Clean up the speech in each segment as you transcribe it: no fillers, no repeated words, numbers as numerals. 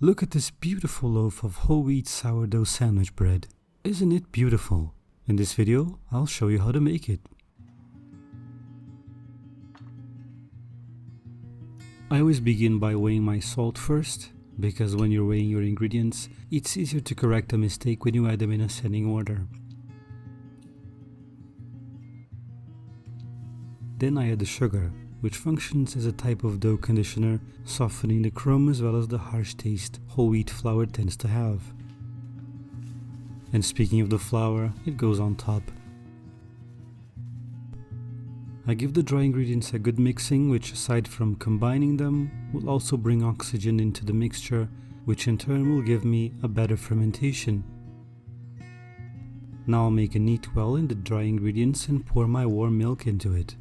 Look at this beautiful loaf of whole wheat sourdough sandwich bread. Isn't it beautiful? In this video, I'll show you how to make it. I always begin by weighing my salt first, because when you're weighing your ingredients, it's easier to correct a mistake when you add them in ascending order. Then I add the sugar, which functions as a type of dough conditioner, softening the crumb as well as the harsh taste whole wheat flour tends to have. And speaking of the flour, it goes on top. I give the dry ingredients a good mixing, which aside from combining them, will also bring oxygen into the mixture, which in turn will give me a better fermentation. Now I'll make a neat well in the dry ingredients and pour my warm milk into it.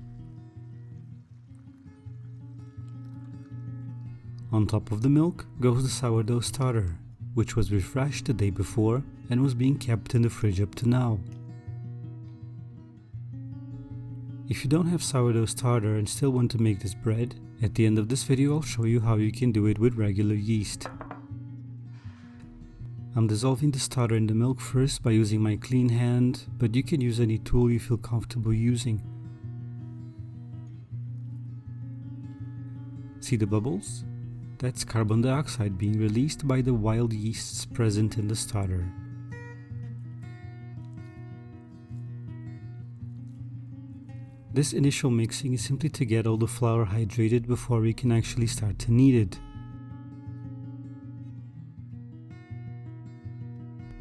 On top of the milk goes the sourdough starter, which was refreshed the day before and was being kept in the fridge up to now. If you don't have sourdough starter and still want to make this bread, at the end of this video I'll show you how you can do it with regular yeast. I'm dissolving the starter in the milk first by using my clean hand, but you can use any tool you feel comfortable using. See the bubbles? That's carbon dioxide being released by the wild yeasts present in the starter. This initial mixing is simply to get all the flour hydrated before we can actually start to knead it.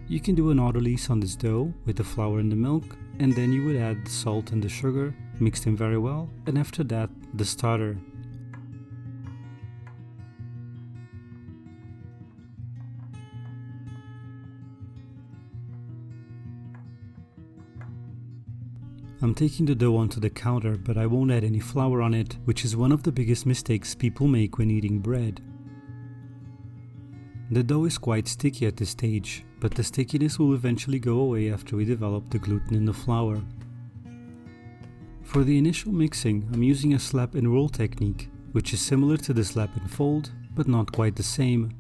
You can do an autolyse on this dough with the flour and the milk, and then you would add the salt and the sugar, mix them very well, and after that the starter. I'm taking the dough onto the counter, but I won't add any flour on it, which is one of the biggest mistakes people make when eating bread. The dough is quite sticky at this stage, but the stickiness will eventually go away after we develop the gluten in the flour. For the initial mixing, I'm using a slap and roll technique, which is similar to the slap and fold, but not quite the same.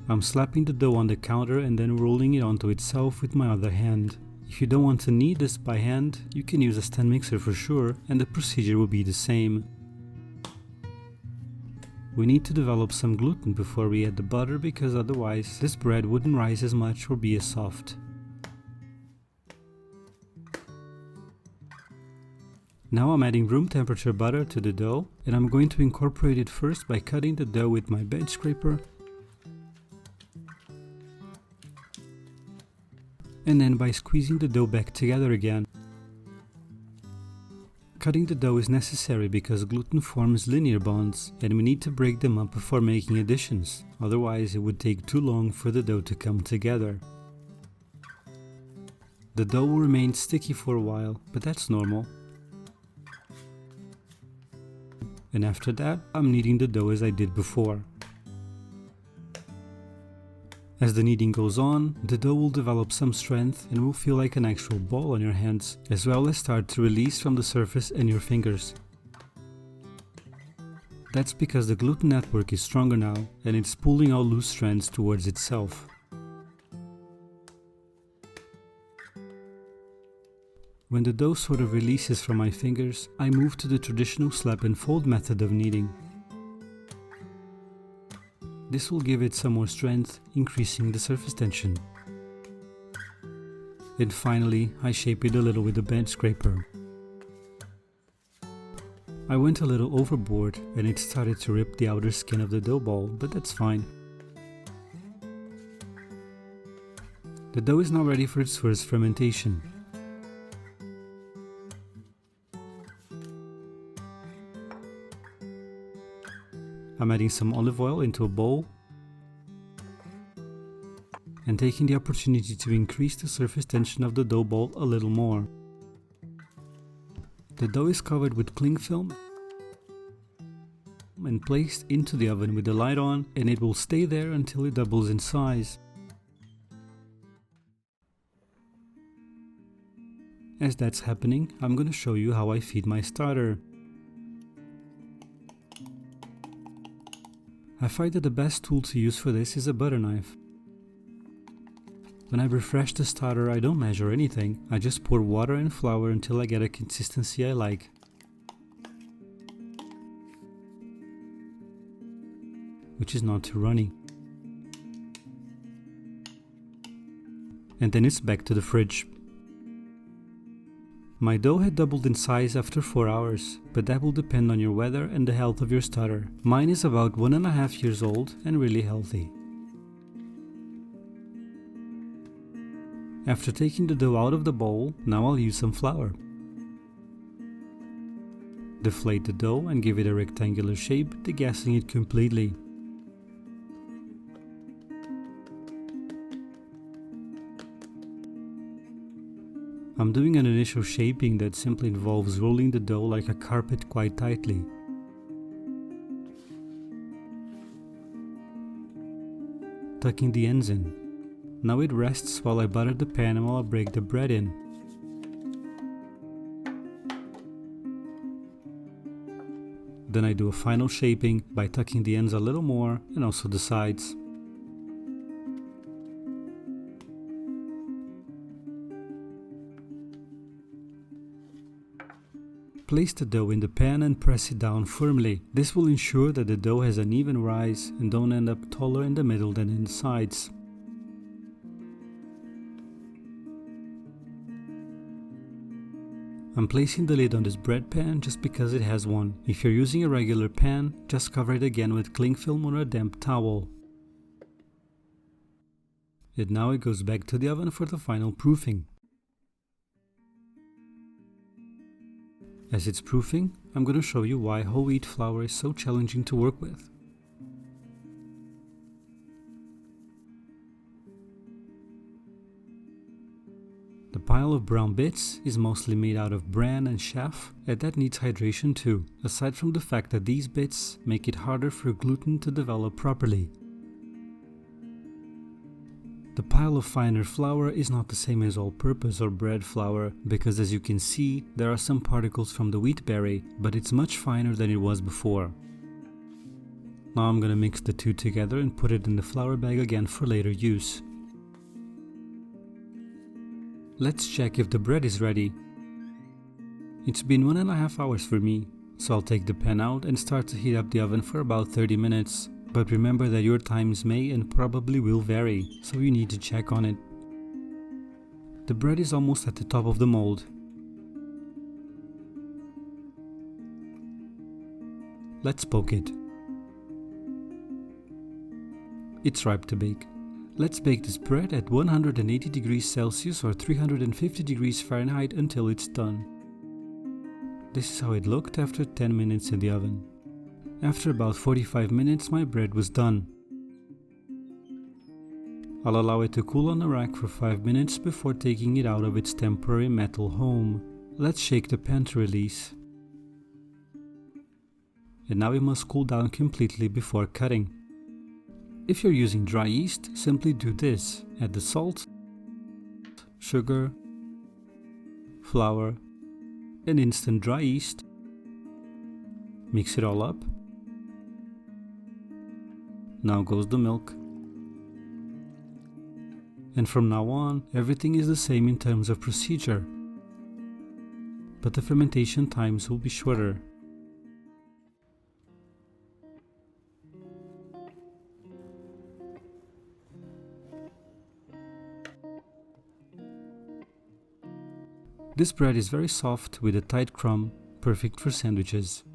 I'm slapping the dough on the counter and then rolling it onto itself with my other hand. If you don't want to knead this by hand, you can use a stand mixer for sure, and the procedure will be the same. We need to develop some gluten before we add the butter, because otherwise this bread wouldn't rise as much or be as soft. Now I'm adding room temperature butter to the dough, and I'm going to incorporate it first by cutting the dough with my bench scraper, and then by squeezing the dough back together again. Cutting the dough is necessary because gluten forms linear bonds, and we need to break them up before making additions, otherwise it would take too long for the dough to come together. The dough will remain sticky for a while, but that's normal. And after that, I'm kneading the dough as I did before. As the kneading goes on, the dough will develop some strength and will feel like an actual ball on your hands, as well as start to release from the surface and your fingers. That's because the gluten network is stronger now, and it's pulling all loose strands towards itself. When the dough sort of releases from my fingers, I move to the traditional slap and fold method of kneading. This will give it some more strength, increasing the surface tension. And finally, I shape it a little with the bench scraper. I went a little overboard and it started to rip the outer skin of the dough ball, but that's fine. The dough is now ready for its first fermentation. I'm adding some olive oil into a bowl and taking the opportunity to increase the surface tension of the dough ball a little more. The dough is covered with cling film and placed into the oven with the light on, and it will stay there until it doubles in size. As that's happening, I'm going to show you how I feed my starter. I find that the best tool to use for this is a butter knife. When I refresh the starter, I don't measure anything, I just pour water and flour until I get a consistency I like. Which is not too runny. And then it's back to the fridge. My dough had doubled in size after 4 hours, but that will depend on your weather and the health of your starter. Mine is about 1.5 years old and really healthy. After taking the dough out of the bowl, now I'll use some flour. Deflate the dough and give it a rectangular shape, degassing it completely. I'm doing an initial shaping that simply involves rolling the dough like a carpet quite tightly. Tucking the ends in. Now it rests while I butter the pan and while I break the bread in. Then I do a final shaping by tucking the ends a little more and also the sides. Place the dough in the pan and press it down firmly. This will ensure that the dough has an even rise and don't end up taller in the middle than in the sides. I'm placing the lid on this bread pan just because it has one. If you're using a regular pan, just cover it again with cling film or a damp towel. And now it goes back to the oven for the final proofing. As it's proofing, I'm going to show you why whole wheat flour is so challenging to work with. The pile of brown bits is mostly made out of bran and chaff, and that needs hydration too, aside from the fact that these bits make it harder for gluten to develop properly. The pile of finer flour is not the same as all-purpose or bread flour, because as you can see, there are some particles from the wheat berry, but it's much finer than it was before. Now I'm gonna mix the two together and put it in the flour bag again for later use. Let's check if the bread is ready. It's been 1.5 hours for me, so I'll take the pan out and start to heat up the oven for about 30 minutes. But remember that your times may and probably will vary, so you need to check on it. The bread is almost at the top of the mold. Let's poke it. It's ripe to bake. Let's bake this bread at 180 degrees Celsius or 350 degrees Fahrenheit until it's done. This is how it looked after 10 minutes in the oven. After about 45 minutes, my bread was done. I'll allow it to cool on the rack for 5 minutes before taking it out of its temporary metal home. Let's shake the pan to release. And now it must cool down completely before cutting. If you're using dry yeast, simply do this. Add the salt, sugar, flour, and instant dry yeast. Mix it all up. Now goes the milk. And from now on, everything is the same in terms of procedure, but the fermentation times will be shorter. This bread is very soft with a tight crumb, perfect for sandwiches.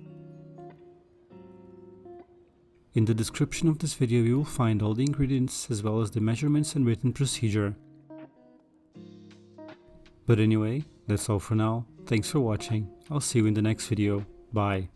In the description of this video you will find all the ingredients as well as the measurements and written procedure. But anyway, that's all for now. Thanks for watching. I'll see you in the next video. Bye.